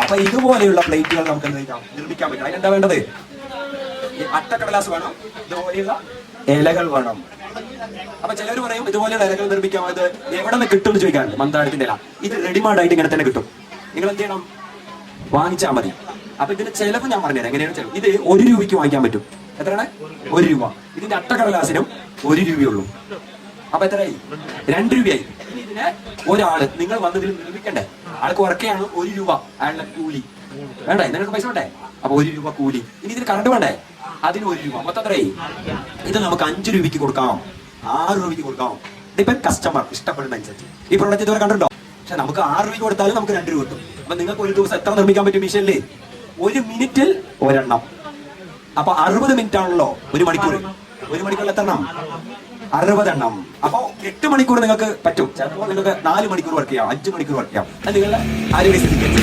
അപ്പൊ ഇതുപോലെയുള്ള പ്ലേറ്റുകൾ നമുക്ക് നിർമ്മിക്കാൻ പറ്റും. അതിനെന്താ വേണ്ടത്? ഈ അട്ടക്കടലാസ് വേണം, ഇതുപോലെയുള്ള ഇലകൾ വേണം. അപ്പൊ ചിലർ പറയും ഇതുപോലെയുള്ള ഇലകൾ നിർമ്മിക്കാൻ ഇത് എവിടെ നിന്ന് കിട്ടും എന്ന് ചോദിക്കാറുണ്ട്. മന്ദാരത്തിന്റെ ഇല ഇത് റെഡിമെയ്ഡ് ആയിട്ട് ഇങ്ങനെ തന്നെ കിട്ടും. നിങ്ങൾ എന്ത് ചെയ്യണം? വാങ്ങിച്ചാൽ മതി. അപ്പൊ ഇതിന്റെ ചെലവ് ഞാൻ പറഞ്ഞുതരാം. എങ്ങനെയാണ് ചെലവ്? ഇത് 1 രൂപയ്ക്ക് വാങ്ങിക്കാൻ പറ്റും. എത്രയാണ്? 1 രൂപ. ഇതിന്റെ അട്ടക്കടലാസിനും 1 രൂപയുള്ളൂ. അപ്പൊ എത്രയായി? 2 രൂപയായി. ഇനി ഇതിനെ ഒരാള് നിങ്ങൾ വന്നതിൽ നിർമ്മിക്കണ്ടേ? ആൾക്ക് ഉറക്കെയാണ് 1 രൂപ അയാളുടെ കൂലി വേണ്ടേ? നിങ്ങൾക്ക് പൈസ വേണ്ടേ? അപ്പൊ 1 രൂപ കൂലി. ഇനി ഇതിന് കറണ്ട് വേണ്ടേ? അതിന് 1 രൂപ. മൊത്തം എത്രയായി? ഇത് നമുക്ക് 5 രൂപയ്ക്ക് കൊടുക്കാം, 6 രൂപയ്ക്ക് കൊടുക്കാം. ഡിപ്പെൻഡ് കസ്റ്റമർ ഇഷ്ടപ്പെടുന്ന അനുസരിച്ച്. ഈ പ്രോഡക്റ്റ് ഇതുവരെ കണ്ടിട്ടുണ്ടോ? പക്ഷെ നമുക്ക് 6 രൂപയ്ക്ക് കൊടുത്താലും നമുക്ക് 2 രൂപ കിട്ടും. അപ്പൊ നിങ്ങൾക്ക് ഒരു ദിവസം എത്ര നിർമ്മിക്കാൻ പറ്റും മിഷനില്? 1 മിനിറ്റിൽ ഒരെണ്ണം. അപ്പൊ 60 മിനിറ്റ് ആണല്ലോ 1 മണിക്കൂർ. 1 മണിക്കൂറിൽ എത്ര എണ്ണം? 60 എണ്ണം. അപ്പൊ 8 മണിക്കൂർ നിങ്ങൾക്ക് പറ്റും. ചിലപ്പോൾ നിങ്ങൾക്ക് 4 മണിക്കൂർ വർക്ക് ചെയ്യാം, 5 മണിക്കൂർ വർക്ക് ചെയ്യാം. അത് നിങ്ങളുടെ ആരോഗ്യ സ്ഥിതിക്ക്